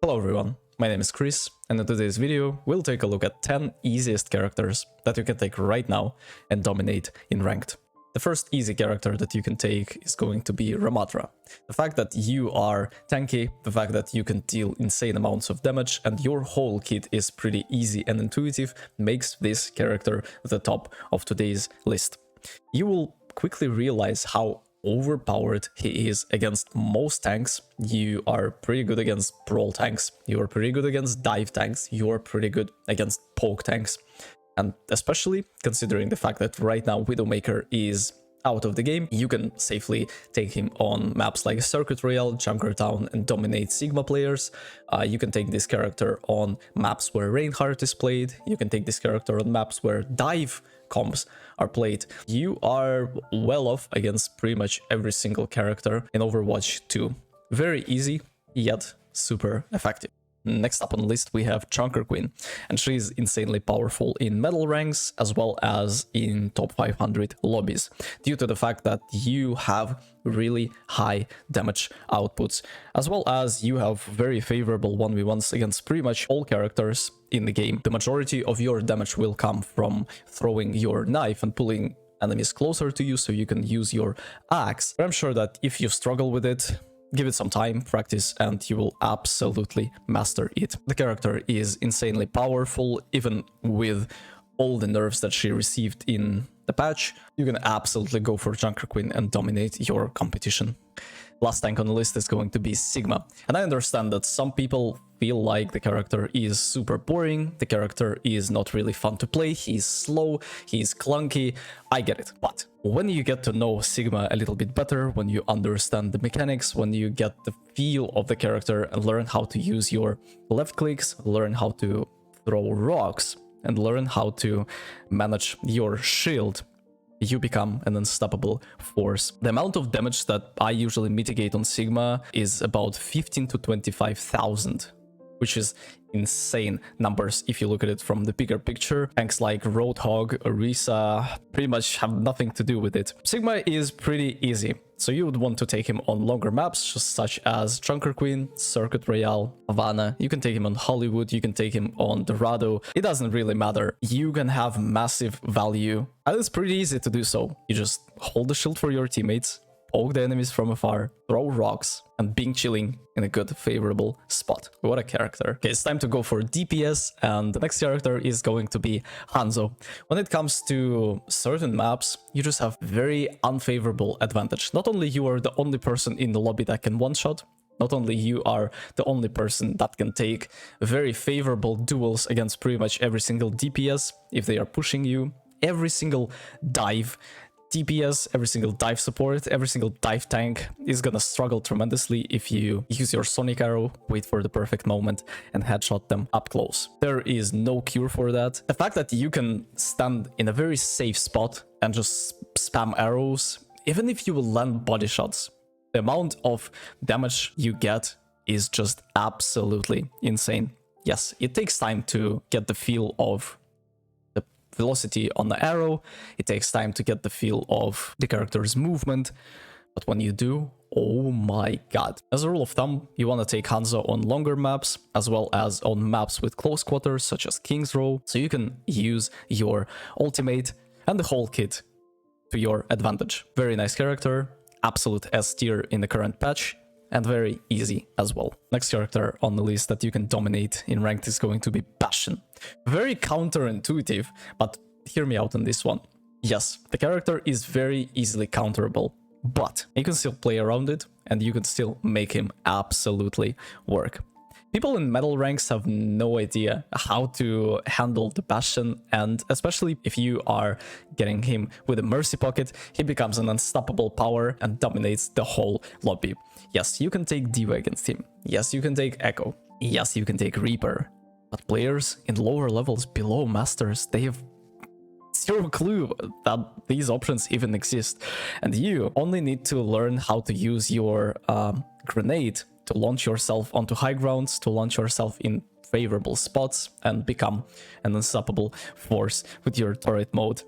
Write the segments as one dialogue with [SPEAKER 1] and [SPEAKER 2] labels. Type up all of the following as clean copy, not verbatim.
[SPEAKER 1] Hello everyone, my name is Chris, and in today's video we'll take a look at 10 easiest characters that you can take right now and dominate in ranked. The first easy character that you can take is going to be Ramattra. The fact that you are tanky, the fact that you can deal insane amounts of damage, and your whole kit is pretty easy and intuitive makes this character the top of today's list. You will quickly realize how overpowered he is against most tanks. You are pretty good against brawl tanks, you are pretty good against dive tanks, you are pretty good against poke tanks. And especially considering the fact that right now Widowmaker is out of the game, you can safely take him on maps like Circuit Royale, Junkertown, and dominate Sigma players. You can take this character on maps where Reinhardt is played. You can take this character on maps where dive comps are played. You are well off against pretty much every single character in Overwatch 2. Very easy, yet super effective. Next up on the list we have Chunker Queen, and she is insanely powerful in medal ranks as well as in top 500 lobbies, due to the fact that you have really high damage outputs, as well as you have very favorable 1v1s against pretty much all characters in the game. The majority of your damage will come from throwing your knife and pulling enemies closer to you so you can use your axe, but I'm sure that if you struggle with it, give it some time, practice, and you will absolutely master it. The character is insanely powerful, even with all the nerfs that she received in the patch. You can absolutely go for Chunker Queen and dominate your competition. Last tank on the list is going to be Sigma, and I understand that some people feel like the character is super boring, the character is not really fun to play, he's slow, he's clunky, I get it. But when you get to know Sigma a little bit better, when you understand the mechanics, when you get the feel of the character and learn how to use your left clicks, learn how to throw rocks, and learn how to manage your shield, you become an unstoppable force. The amount of damage that I usually mitigate on Sigma is about 15 to 25,000, which is insane numbers if you look at it from the bigger picture. Tanks like Roadhog, Orisa pretty much have nothing to do with it. Sigma is pretty easy, so you would want to take him on longer maps such as Chunker Queen, Circuit Royale, Havana. You can take him on Hollywood, you can take him on Dorado. It doesn't really matter. You can have massive value, and it's pretty easy to do so. You just hold the shield for your teammates, poke the enemies from afar, throw rocks, and being chilling in a good, favorable spot. What a character. Okay, it's time to go for DPS, and the next character is going to be Hanzo. When it comes to certain maps, you just have very unfavorable advantage. Not only you are the only person in the lobby that can one-shot, not only you are the only person that can take very favorable duels against pretty much every single DPS if they are pushing you, every single dive DPS, every single dive support, every single dive tank is gonna struggle tremendously if you use your Sonic Arrow, wait for the perfect moment, and headshot them up close. There is no cure for that. The fact that you can stand in a very safe spot and just spam arrows, even if you will land body shots, the amount of damage you get is just absolutely insane. Yes, it takes time to get the feel of velocity on the arrow, it takes time to get the feel of the character's movement, but when you do, oh my god. As a rule of thumb, you want to take Hanzo on longer maps as well as on maps with close quarters such as King's Row, so you can use your ultimate and the whole kit to your advantage. Very nice character, absolute S tier in the current patch, and very easy as well. Next character on the list that you can dominate in ranked is going to be Bastion. Very counterintuitive, but hear me out on this one. Yes, the character is very easily counterable, but you can still play around it and you can still make him absolutely work. People in medal ranks have no idea how to handle the Bastion, and especially if you are getting him with a Mercy Pocket, he becomes an unstoppable power and dominates the whole lobby. Yes, you can take D.Va against him. Yes, you can take Echo. Yes, you can take Reaper. But players in lower levels below Masters, they have zero clue that these options even exist. And you only need to learn how to use your grenade to launch yourself onto high grounds, to launch yourself in favorable spots, and become an unstoppable force with your turret mode.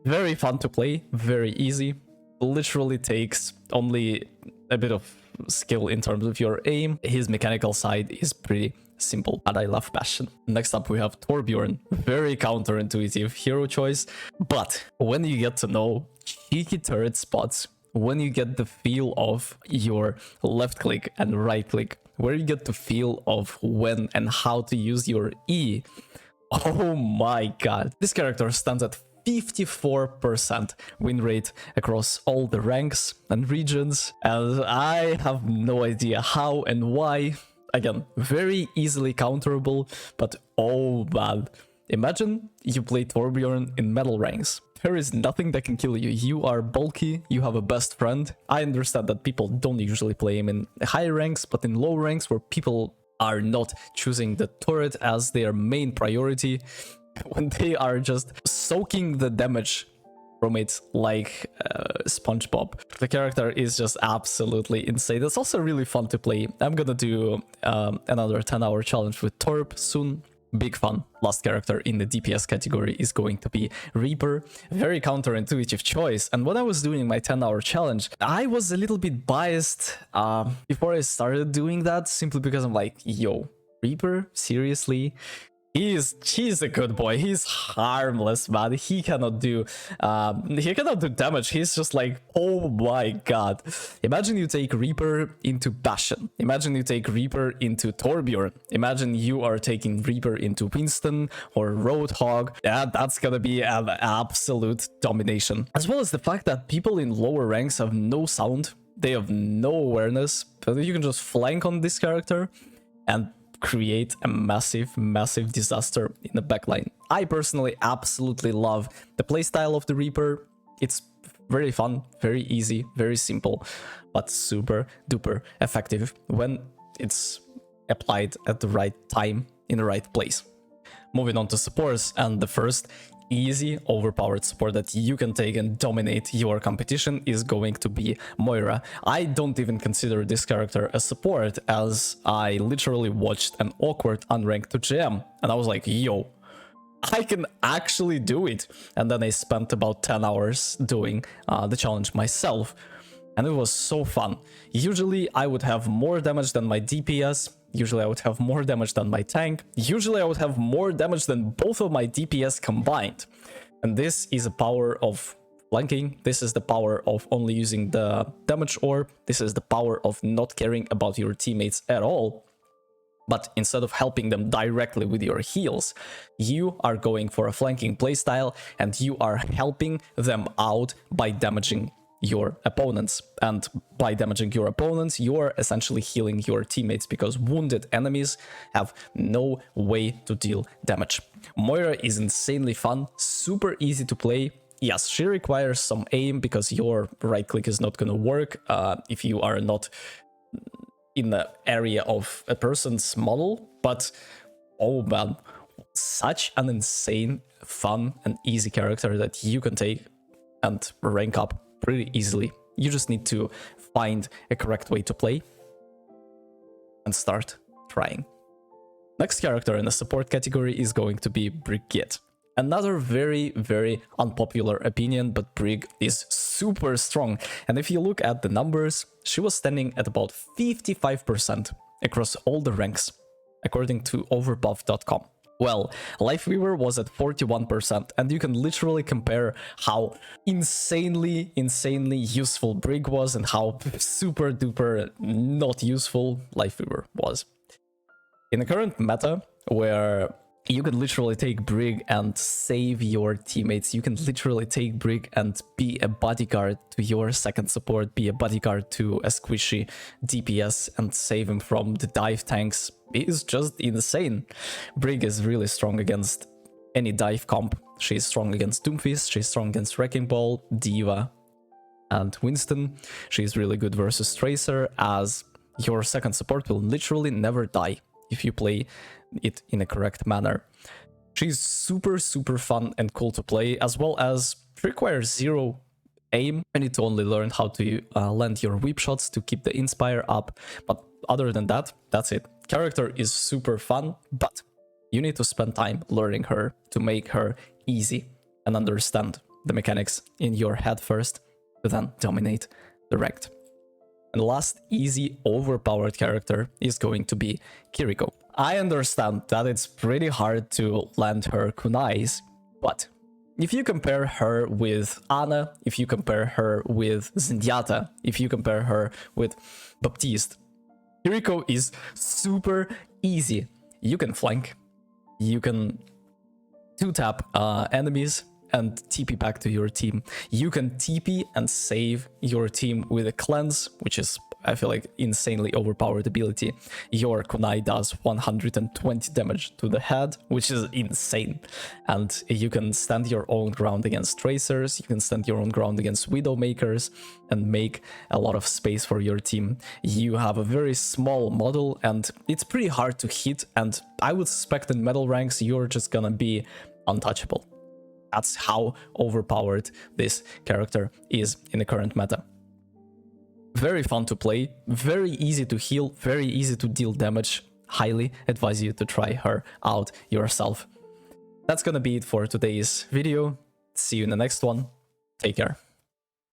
[SPEAKER 1] Very fun to play, very easy, literally takes only a bit of skill in terms of your aim. His mechanical side is pretty simple, and I love Bastion. Next up we have Torbjorn, very counterintuitive hero choice, but when you get to know cheeky turret spots, when you get the feel of your left click and right click, where you get the feel of when and how to use your E, oh my god, this character stands at 54% win rate across all the ranks and regions, and I have no idea how and why. Again, very easily counterable, but oh man, imagine you play Torbjorn in metal ranks. There is nothing that can kill you. You are bulky, you have a best friend. I understand that people don't usually play him in high ranks, but in low ranks where people are not choosing the turret as their main priority, when they are just soaking the damage from it like SpongeBob. The character is just absolutely insane. It's also really fun to play. I'm gonna do another 10-hour challenge with Torb soon. Big fun. Last character in the DPS category is going to be Reaper. Very counterintuitive choice. And when I was doing my 10-hour challenge, I was a little bit biased before I started doing that, simply because I'm like, yo, Reaper? Seriously? He's a good boy. He's harmless, man. He cannot do damage. He's just like, oh my god. Imagine you take Reaper into Bastion. Imagine you take Reaper into Torbjorn. Imagine you are taking Reaper into Winston or Roadhog. Yeah, that's gonna be an absolute domination. As well as the fact that people in lower ranks have no sound. They have no awareness. But you can just flank on this character and create a massive disaster in the backline. I personally absolutely love the playstyle of the Reaper. It's very fun, very easy, very simple, but super duper effective when it's applied at the right time in the right place. Moving on to supports, and the first easy overpowered support that you can take and dominate your competition is going to be Moira. I don't even consider this character a support, as I literally watched an awkward unranked to GM and I was like, yo, I can actually do it. And then I spent about 10 hours doing the challenge myself, and it was so fun. Usually I would have more damage than my DPS. Usually I would have more damage than my tank. Usually I would have more damage than both of my DPS combined. And this is a power of flanking. This is the power of only using the damage orb. This is the power of not caring about your teammates at all. But instead of helping them directly with your heals, you are going for a flanking playstyle and you are helping them out by damaging your opponents. And by damaging your opponents, you are essentially healing your teammates, because wounded enemies have no way to deal damage. Moira is insanely fun, super easy to play. Yes, she requires some aim because your right click is not gonna work if you are not in the area of a person's model, but oh man, such an insane, fun and easy character that you can take and rank up pretty easily. You just need to find a correct way to play and start trying. Next character in the support category is going to be Brigitte. Another very unpopular opinion, but Brig is super strong. And if you look at the numbers, she was standing at about 55% across all the ranks, according to overbuff.com. Well, Lifeweaver was at 41%, and you can literally compare how insanely useful Brig was and how super duper not useful Lifeweaver was. In the current meta, where you can literally take Brig and save your teammates, you can literally take Brig and be a bodyguard to your second support, be a bodyguard to a squishy DPS and save him from the dive tanks, is just insane. Brig is really strong against any dive comp. She's strong against Doomfist, she's strong against Wrecking Ball, Diva, and Winston. She's really good versus Tracer, as your second support will literally never die if you play it in a correct manner. She's super fun and cool to play, as well as she requires zero aim. You need to only learn how to land your whip shots to keep the inspire up, but other than that, that's it. Character is super fun, but you need to spend time learning her to make her easy and understand the mechanics in your head first to then dominate the ranked. And the last easy overpowered character is going to be Kiriko. I understand that it's pretty hard to land her kunais, but if you compare her with Ana, if you compare her with Zenyatta, if you compare her with Baptiste, Kiriko is super easy. You can flank, you can 2-tap enemies and TP back to your team. You can TP and save your team with a cleanse, which is, I feel like, insanely overpowered ability. Your kunai does 120 damage to the head, which is insane. And you can stand your own ground against tracers, you can stand your own ground against widowmakers, and make a lot of space for your team. You have a very small model, and it's pretty hard to hit, and I would suspect in metal ranks you're just gonna be untouchable. That's how overpowered this character is in the current meta. Very fun to play, very easy to heal, very easy to deal damage. Highly advise you to try her out yourself. That's gonna be it for today's video. See you in the next one. Take care.